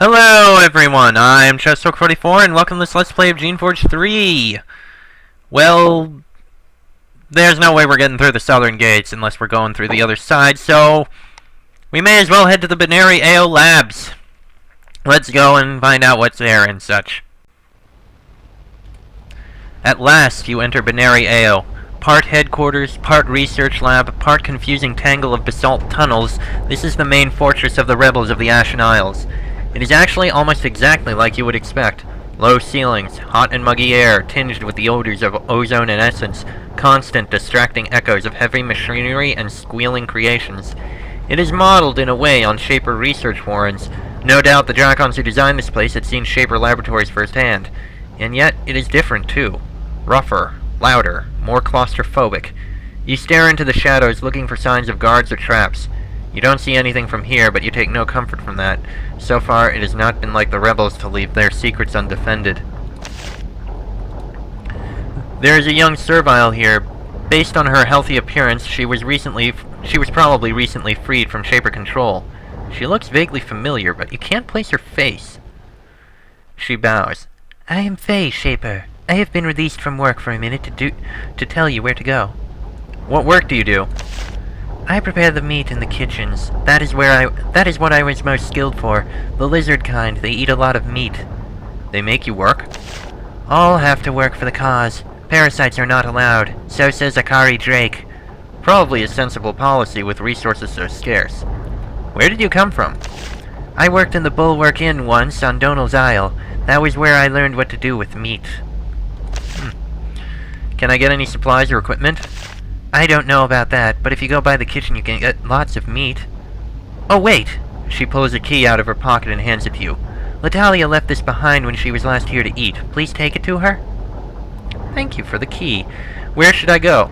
Hello everyone, I'm Chesstalk44 and welcome to this Let's Play of Geneforge 3! Well, there's no way we're getting through the southern gates unless we're going through the other side, so we may as well head to the Binary AO Labs. Let's go and find out what's there and such. At last you enter Binary AO. Part headquarters, part research lab, part confusing tangle of basalt tunnels, this is the main fortress of the rebels of the Ashen Isles. It is actually almost exactly like you would expect. Low ceilings, hot and muggy air, tinged with the odors of ozone and essence, constant distracting echoes of heavy machinery and squealing creations. It is modeled in a way on Shaper research warrens. No doubt the Dracons who designed this place had seen Shaper laboratories firsthand. And yet, it is different too. Rougher, louder, more claustrophobic. You stare into the shadows looking for signs of guards or traps. You don't see anything from here, but you take no comfort from that. So far, it has not been like the rebels to leave their secrets undefended. There is a young servile here. Based on her healthy appearance, she was probably recently freed from Shaper control. She looks vaguely familiar, but you can't place her face. She bows. I am Faye, Shaper. I have been released from work for a minute to tell you where to go. What work do you do? I prepare the meat in the kitchens. That is what I was most skilled for. The lizard kind. They eat a lot of meat. They make you work? All have to work for the cause. Parasites are not allowed. So says Akari Drake. Probably a sensible policy with resources so scarce. Where did you come from? I worked in the Bulwark Inn once on Donald's Isle. That was where I learned what to do with meat. Can I get any supplies or equipment? I don't know about that, but if you go by the kitchen you can get lots of meat. Oh, wait! She pulls a key out of her pocket and hands it to you. Latalia left this behind when she was last here to eat. Please take it to her. Thank you for the key. Where should I go?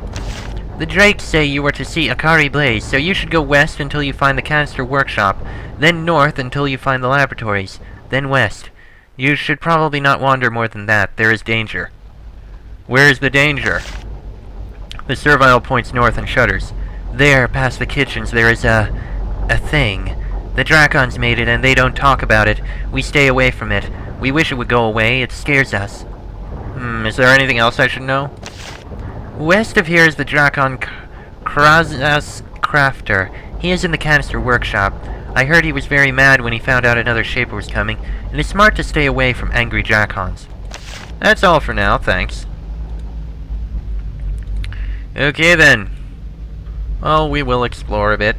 The Drakes say you are to see Akari Blaze, so you should go west until you find the canister workshop, then north until you find the laboratories, then west. You should probably not wander more than that. There is danger. Where is the danger? The servile points north and shudders. There, past the kitchens, there is a thing. The Dracons made it, and they don't talk about it. We stay away from it. We wish it would go away. It scares us. Is there anything else I should know? West of here is the Dracon Krazas Crafter. He is in the canister workshop. I heard he was very mad when he found out another Shaper was coming. It is smart to stay away from angry Dracons. That's all for now, thanks. Okay then. Well, we will explore a bit.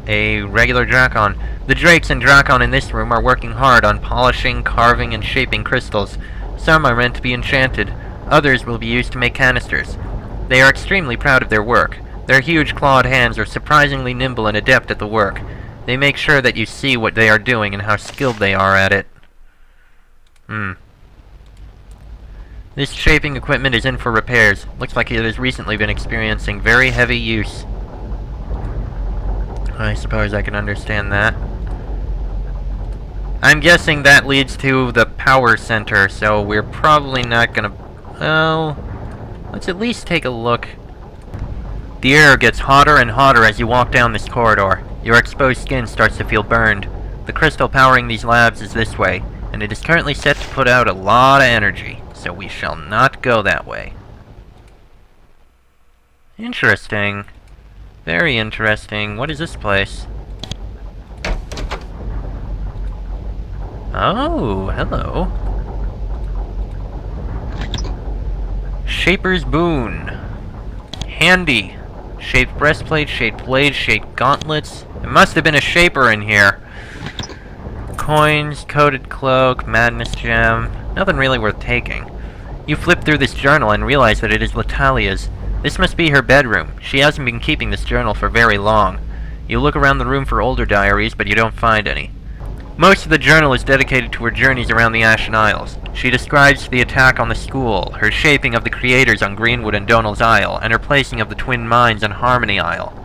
A regular Dracon. The Drakes and Dracon in this room are working hard on polishing, carving, and shaping crystals. Some are meant to be enchanted. Others will be used to make canisters. They are extremely proud of their work. Their huge clawed hands are surprisingly nimble and adept at the work. They make sure that you see what they are doing and how skilled they are at it. This shaping equipment is in for repairs. Looks like it has recently been experiencing very heavy use. I suppose I can understand that. I'm guessing that leads to the power center, so we're probably not gonna... Well, let's at least take a look. The air gets hotter and hotter as you walk down this corridor. Your exposed skin starts to feel burned. The crystal powering these labs is this way, and it is currently set to put out a lot of energy. So we shall not go that way. Interesting. Very interesting. What is this place? Oh, hello. Shaper's Boon. Handy. Shaped breastplate, shaped blades, shaped gauntlets. There must have been a Shaper in here. Coins, coated cloak, madness gem. Nothing really worth taking. You flip through this journal and realize that it is Latalia's. This must be her bedroom. She hasn't been keeping this journal for very long. You look around the room for older diaries, but you don't find any. Most of the journal is dedicated to her journeys around the Ashen Isles. She describes the attack on the school, her shaping of the creators on Greenwood and Donald's Isle, and her placing of the twin mines on Harmony Isle.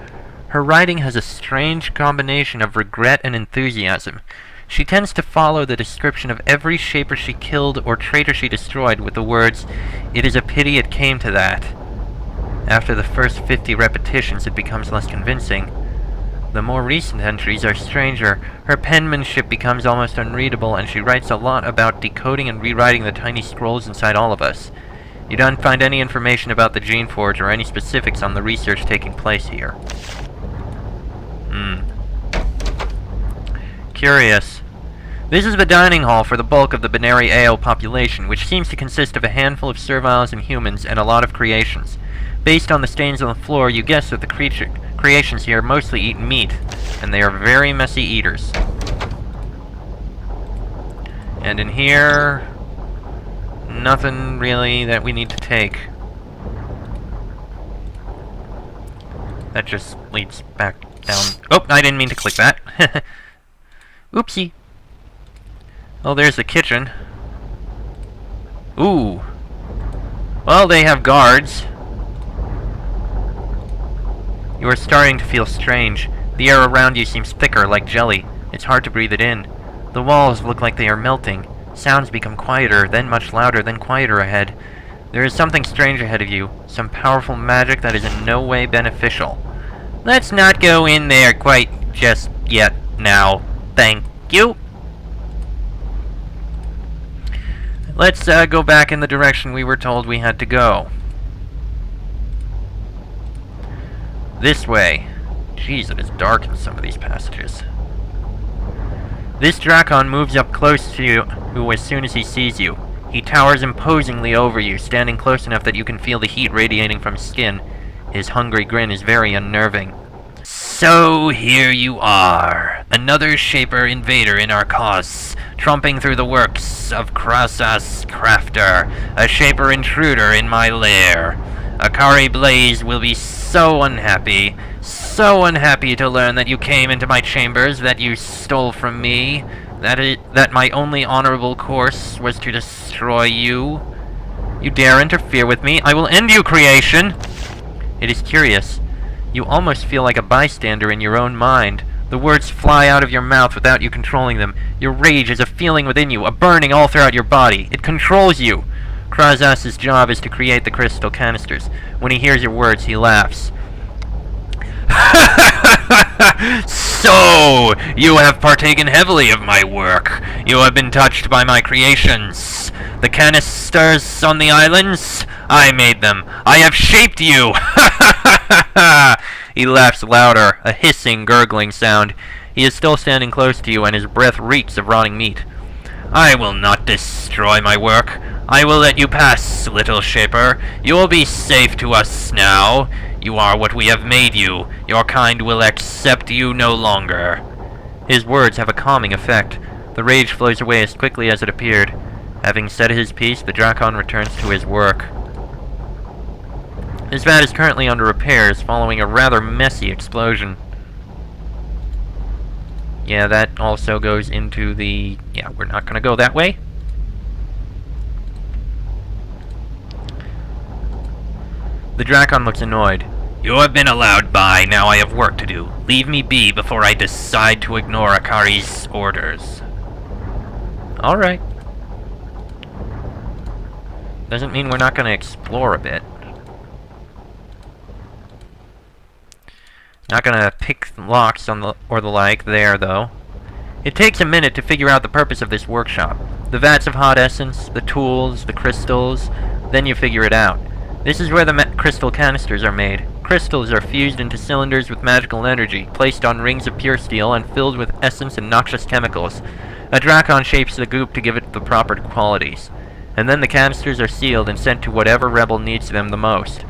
Her writing has a strange combination of regret and enthusiasm. She tends to follow the description of every Shaper she killed or traitor she destroyed with the words, "It is a pity it came to that." After the first 50 repetitions, it becomes less convincing. The more recent entries are stranger. Her penmanship becomes almost unreadable, and she writes a lot about decoding and rewriting the tiny scrolls inside all of us. You don't find any information about the Geneforge or any specifics on the research taking place here. Curious. This is the dining hall for the bulk of the Binary AO population, which seems to consist of a handful of serviles and humans and a lot of creations. Based on the stains on the floor, you guess that the creations here mostly eat meat, and they are very messy eaters. And in here, nothing really that we need to take. That just leads back down. Oh, I didn't mean to click that. Oopsie. Oh, there's the kitchen. Ooh. Well, they have guards. You are starting to feel strange. The air around you seems thicker, like jelly. It's hard to breathe it in. The walls look like they are melting. Sounds become quieter, then much louder, then quieter ahead. There is something strange ahead of you. Some powerful magic that is in no way beneficial. Let's not go in there quite just yet now. Thank you. Let's go back in the direction we were told we had to go. This way. Jeez, it is dark in some of these passages. This Drakon moves up close to you as soon as he sees you. He towers imposingly over you, standing close enough that you can feel the heat radiating from his skin. His hungry grin is very unnerving. So here you are, another Shaper invader in our cause, tromping through the works of Krasas Crafter, a Shaper intruder in my lair. Akari Blaze will be so unhappy to learn that you came into my chambers, that you stole from me, that my only honorable course was to destroy you. You dare interfere with me? I will end you, creation! It is curious. You almost feel like a bystander in your own mind. The words fly out of your mouth without you controlling them. Your rage is a feeling within you, a burning all throughout your body. It controls you. Krasas's job is to create the crystal canisters. When he hears your words, he laughs. So, you have partaken heavily of my work. You have been touched by my creations. The canisters on the islands? I made them. I have shaped you! He laughs louder, a hissing, gurgling sound. He is still standing close to you, and his breath reeks of rotting meat. I will not destroy my work. I will let you pass, little Shaper. You will be safe to us now. You are what we have made you. Your kind will accept you no longer. His words have a calming effect. The rage flows away as quickly as it appeared. Having said his piece, the Drakon returns to his work. His vat is currently under repairs, following a rather messy explosion. Yeah, that also goes into the... Yeah, we're not gonna go that way. The Drakon looks annoyed. You have been allowed by, now I have work to do. Leave me be before I decide to ignore Akari's orders. Alright. Doesn't mean we're not gonna explore a bit. Not gonna pick locks on the like there, though. It takes a minute to figure out the purpose of this workshop. The vats of hot essence, the tools, the crystals, then you figure it out. This is where the crystal canisters are made. Crystals are fused into cylinders with magical energy, placed on rings of pure steel, and filled with essence and noxious chemicals. A Drakon shapes the goop to give it the proper qualities. And then the canisters are sealed and sent to whatever rebel needs them the most.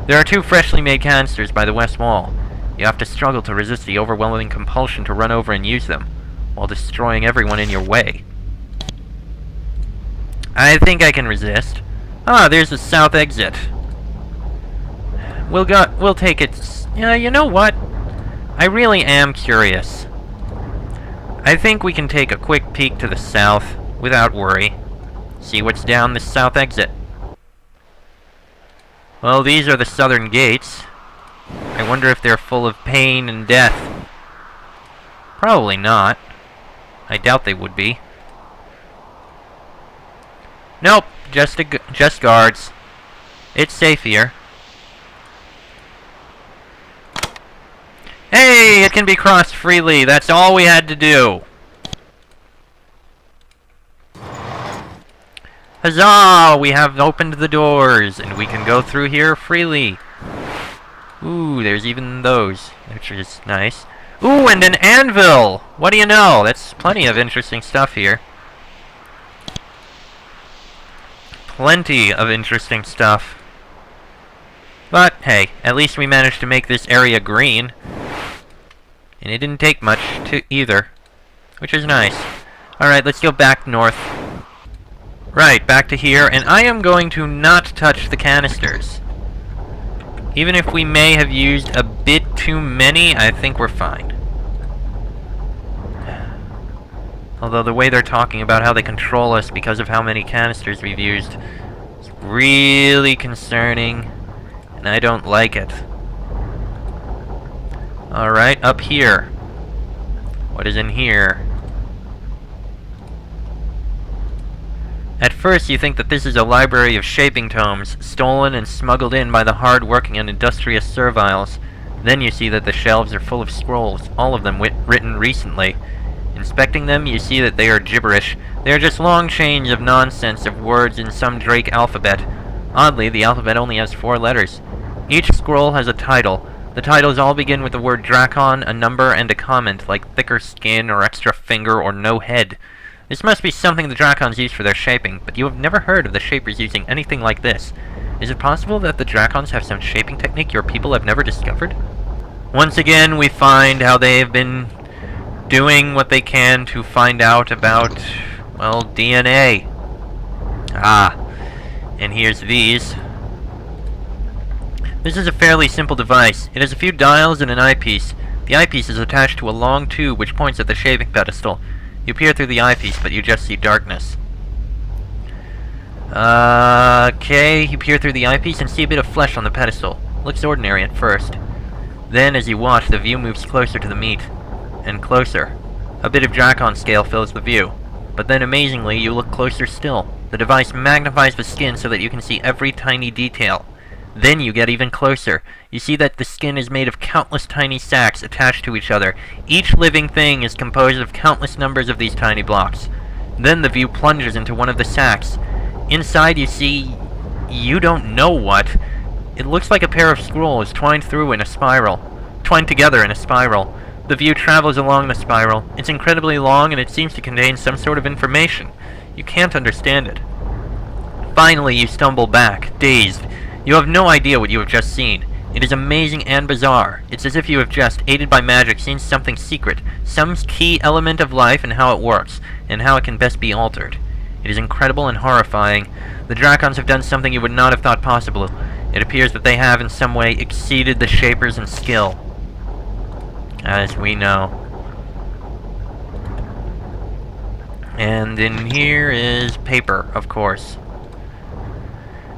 There are 2 freshly made canisters by the west wall. You have to struggle to resist the overwhelming compulsion to run over and use them, while destroying everyone in your way. I think I can resist. Ah, there's the south exit. We'll take it. You know what? I really am curious. I think we can take a quick peek to the south without worry. See what's down this south exit. Well, these are the southern gates. I wonder if they're full of pain and death. Probably not. I doubt they would be. Nope, just guards. It's safe here. Hey, it can be crossed freely. That's all we had to do. Huzzah! We have opened the doors, and we can go through here freely. Ooh, there's even those, which is nice. Ooh, and an anvil! What do you know? That's plenty of interesting stuff here. Plenty of interesting stuff. But, hey, at least we managed to make this area green. And it didn't take much to either, which is nice. Alright, let's go back north. Right, back to here, and I am going to not touch the canisters. Even if we may have used a bit too many, I think we're fine. Although the way they're talking about how they control us because of how many canisters we've used is really concerning, and I don't like it. Alright, up here. What is in here? At first you think that this is a library of shaping tomes, stolen and smuggled in by the hard-working and industrious serviles. Then you see that the shelves are full of scrolls, all of them written recently. Inspecting them, you see that they are gibberish. They are just long chains of nonsense of words in some Drake alphabet. Oddly, the alphabet only has 4 letters. Each scroll has a title. The titles all begin with the word Drakon, a number, and a comment, like thicker skin, or extra finger, or no head. This must be something the Drakons use for their shaping, but you have never heard of the Shapers using anything like this. Is it possible that the Drakons have some shaping technique your people have never discovered? Once again, we find how they have been doing what they can to find out about, well, DNA. Ah, and here's these. This is a fairly simple device. It has a few dials and an eyepiece. The eyepiece is attached to a long tube which points at the shaping pedestal. You peer through the eyepiece, but you just see darkness. Okay, you peer through the eyepiece and see a bit of flesh on the pedestal. Looks ordinary at first. Then, as you watch, the view moves closer to the meat. And closer. A bit of Drakon scale fills the view. But then, amazingly, you look closer still. The device magnifies the skin so that you can see every tiny detail. Then you get even closer. You see that the skin is made of countless tiny sacs attached to each other. Each living thing is composed of countless numbers of these tiny blocks. Then the view plunges into one of the sacs. Inside you see... you don't know what. It looks like a pair of scrolls twined together in a spiral. The view travels along the spiral. It's incredibly long and it seems to contain some sort of information. You can't understand it. Finally you stumble back, dazed. You have no idea what you have just seen. It is amazing and bizarre. It's as if you have just, aided by magic, seen something secret, some key element of life and how it works, and how it can best be altered. It is incredible and horrifying. The Drakons have done something you would not have thought possible. It appears that they have in some way exceeded the Shapers in skill. As we know. And in here is paper, of course.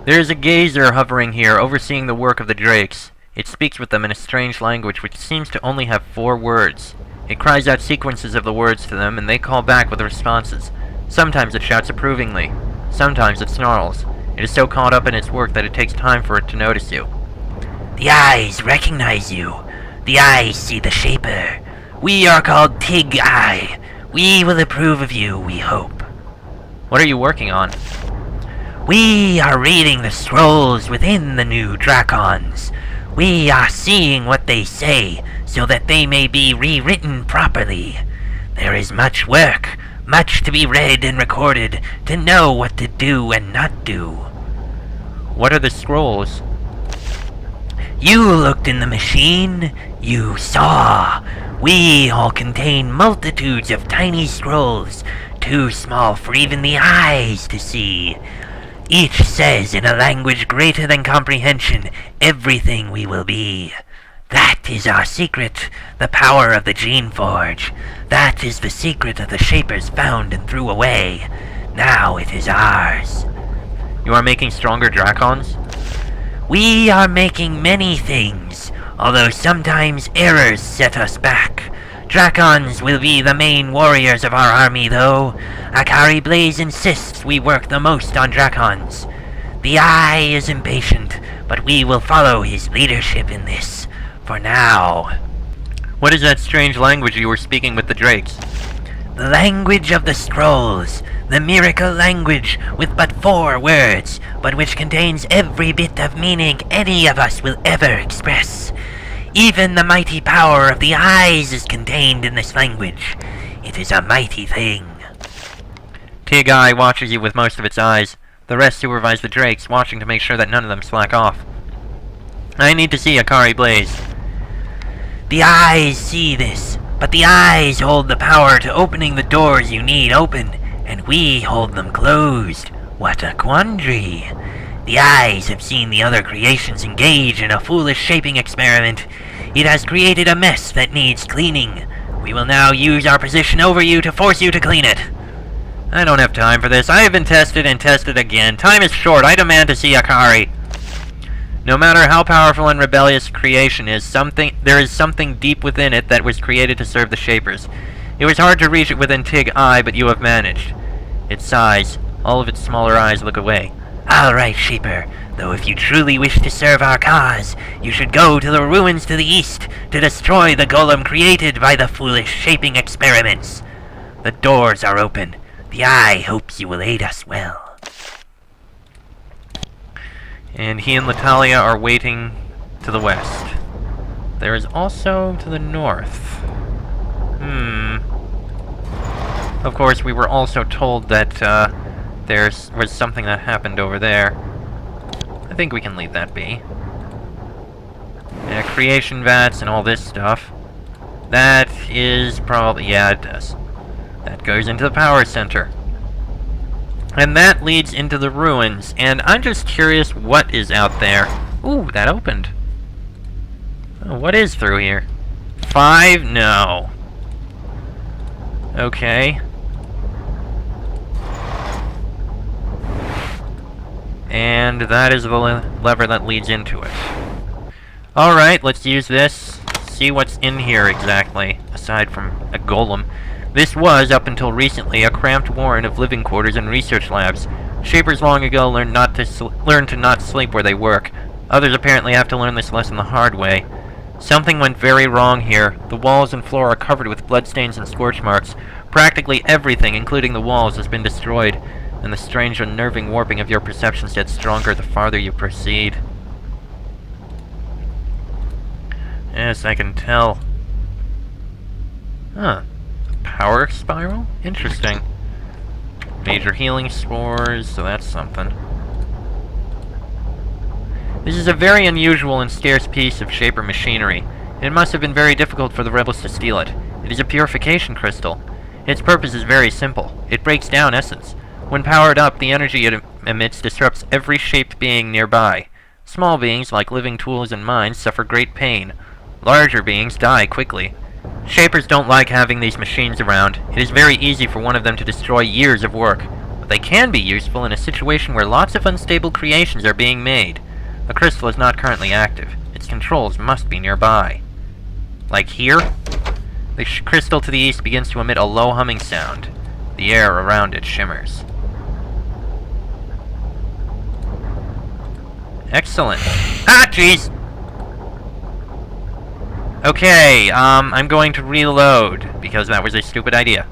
There is a gazer hovering here, overseeing the work of the Drakes. It speaks with them in a strange language which seems to only have 4 words. It cries out sequences of the words to them, and they call back with responses. Sometimes it shouts approvingly. Sometimes it snarls. It is so caught up in its work that it takes time for it to notice you. The eyes recognize you. The eyes see the Shaper. We are called Tig Eye. We will approve of you, we hope. What are you working on? We are reading the scrolls within the new Drakons. We are seeing what they say, so that they may be rewritten properly. There is much work, much to be read and recorded, to know what to do and not do. What are the scrolls? You looked in the machine. You saw. We all contain multitudes of tiny scrolls, too small for even the eyes to see. Each says in a language greater than comprehension everything we will be. That is our secret, the power of the Geneforge. That is the secret of the Shapers found and threw away. Now it is ours. You are making stronger Drakons? We are making many things, although sometimes errors set us back. Drakons will be the main warriors of our army, though. Akari Blaze insists we work the most on Drakons. The Eye is impatient, but we will follow his leadership in this, for now. What is that strange language you were speaking with the drakes? The language of the scrolls, the miracle language with but 4 words, but which contains every bit of meaning any of us will ever express. Even the mighty power of the eyes is contained in this language. It is a mighty thing. Tig Eye watches you with most of its eyes. The rest supervise the drakes, watching to make sure that none of them slack off. I need to see Akari blaze. The eyes see this, but the eyes hold the power to opening the doors you need open, and we hold them closed. What a quandary. The eyes have seen the other creations engage in a foolish shaping experiment. It has created a mess that needs cleaning. We will now use our position over you to force you to clean it. I don't have time for this. I have been tested and tested again. Time is short. I demand to see Akari. No matter how powerful and rebellious creation is, there is something deep within it that was created to serve the Shapers. It was hard to reach it within Tig Eye, but you have managed. It sighs. All of its smaller eyes look away. All right, Shaper. Though if you truly wish to serve our cause, you should go to the ruins to the east to destroy the golem created by the foolish shaping experiments. The doors are open. The Eye hopes you will aid us well. And he and Latalia are waiting to the west. There is also to the north. Of course, we were also told that there was something that happened over there. I think we can leave that be. Creation vats and all this stuff. That is probably... yeah, it does. That goes into the power center. And that leads into the ruins, and I'm just curious what is out there. Ooh, that opened. Oh, what is through here? 5? No. Okay. And that is the lever that leads into it. Alright, let's use this. See what's in here exactly, aside from a golem. This was, up until recently, a cramped warren of living quarters and research labs. Shapers long ago learned to not sleep where they work. Others apparently have to learn this lesson the hard way. Something went very wrong here. The walls and floor are covered with bloodstains and scorch marks. Practically everything, including the walls, has been destroyed, and the strange unnerving warping of your perceptions gets stronger the farther you proceed. Yes, I can tell. Huh. Power spiral? Interesting. Major healing spores, so that's something. This is a very unusual and scarce piece of Shaper machinery. It must have been very difficult for the rebels to steal it. It is a purification crystal. Its purpose is very simple. It breaks down essence. When powered up, the energy it emits disrupts every shaped being nearby. Small beings, like living tools and mines, suffer great pain. Larger beings die quickly. Shapers don't like having these machines around. It is very easy for one of them to destroy years of work. But they can be useful in a situation where lots of unstable creations are being made. The crystal is not currently active. Its controls must be nearby. Like here? The crystal to the east begins to emit a low humming sound. The air around it shimmers. Excellent. Ah, jeez! Okay, I'm going to reload, because that was a stupid idea.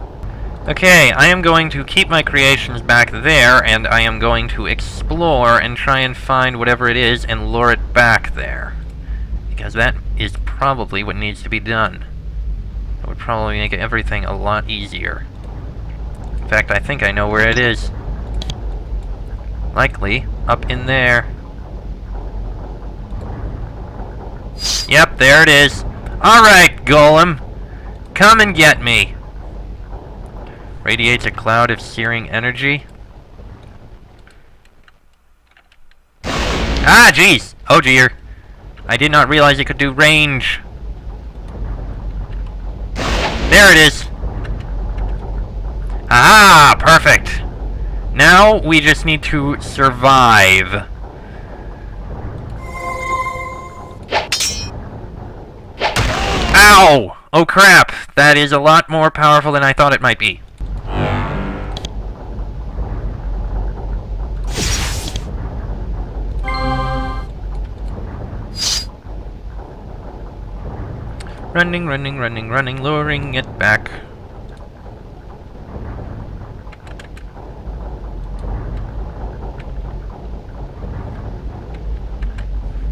Okay, I am going to keep my creations back there, and I am going to explore and try and find whatever it is and lure it back there. Because that is probably what needs to be done. That would probably make everything a lot easier. In fact, I think I know where it is. Likely up in there. Yep, there it is. Alright, Golem. Come and get me. Radiates a cloud of searing energy. Ah, jeez! Oh dear. I did not realize it could do range. There it is. Ah, perfect. Now we just need to survive. Ow! Oh crap, that is a lot more powerful than I thought it might be. Running, running, running, running, luring it back.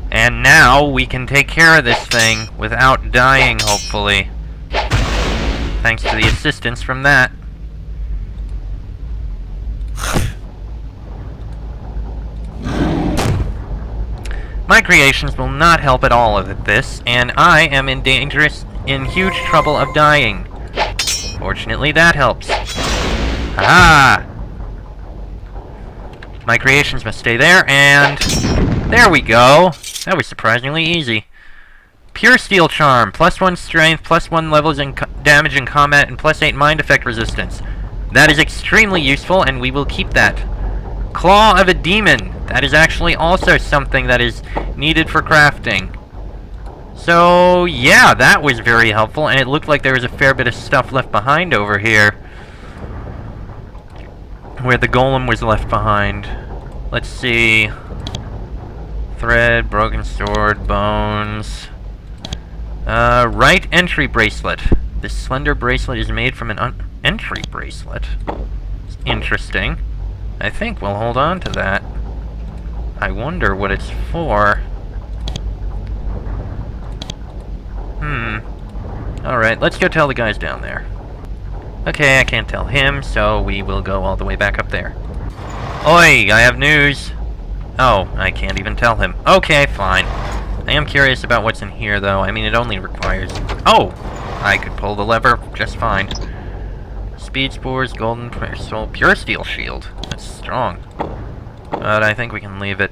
And now we can take care of this thing without dying, hopefully. Thanks to the assistance from that. My creations will not help at all with this, and I am in huge trouble of dying. Fortunately, that helps. Ah! My creations must stay there, and there we go. That was surprisingly easy. Pure Steel Charm, +1 strength, +1 levels in damage in combat, and +8 mind effect resistance. That is extremely useful, and we will keep that. Claw of a Demon. That is actually also something that is needed for crafting. So, yeah, that was very helpful, and it looked like there was a fair bit of stuff left behind over here. Where the golem was left behind. Let's see. Thread, broken sword, bones. Right entry bracelet. This slender bracelet is made from an entry bracelet. It's interesting. I think we'll hold on to that. I wonder what it's for. Alright, let's go tell the guys down there. Okay, I can't tell him, so we will go all the way back up there. Oi, I have news! Oh, I can't even tell him. Okay, fine. I am curious about what's in here, though. I mean, it only requires... Oh! I could pull the lever just fine. Speed Spores, Golden Crystal, Pure Steel Shield. That's strong. But I think we can leave it.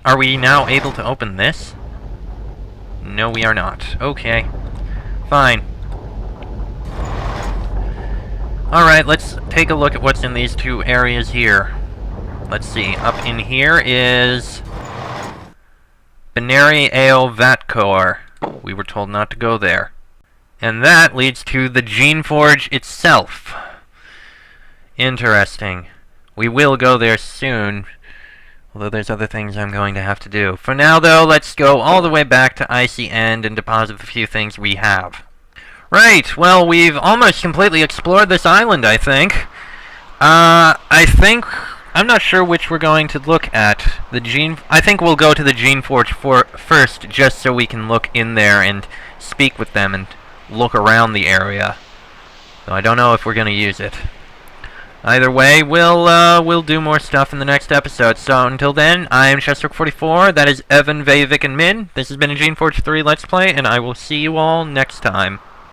Are we now able to open this? No, we are not. Okay. Fine. Alright, let's take a look at what's in these two areas here. Let's see. Up in here is... Binary Ale Vatcore. We were told not to go there. And that leads to the Geneforge itself. Interesting. We will go there soon. Although there's other things I'm going to have to do. For now, though, let's go all the way back to Icy End and deposit the few things we have. Right, well, we've almost completely explored this island, I think. I'm not sure which we're going to look at. I think we'll go to the Geneforge first, just so we can look in there and speak with them and look around the area. Though I don't know if we're going to use it. Either way, we'll do more stuff in the next episode. So until then, I am Chestrock44. That is Evan, Vavik, and Min. This has been a Geneforge 3 Let's Play, and I will see you all next time.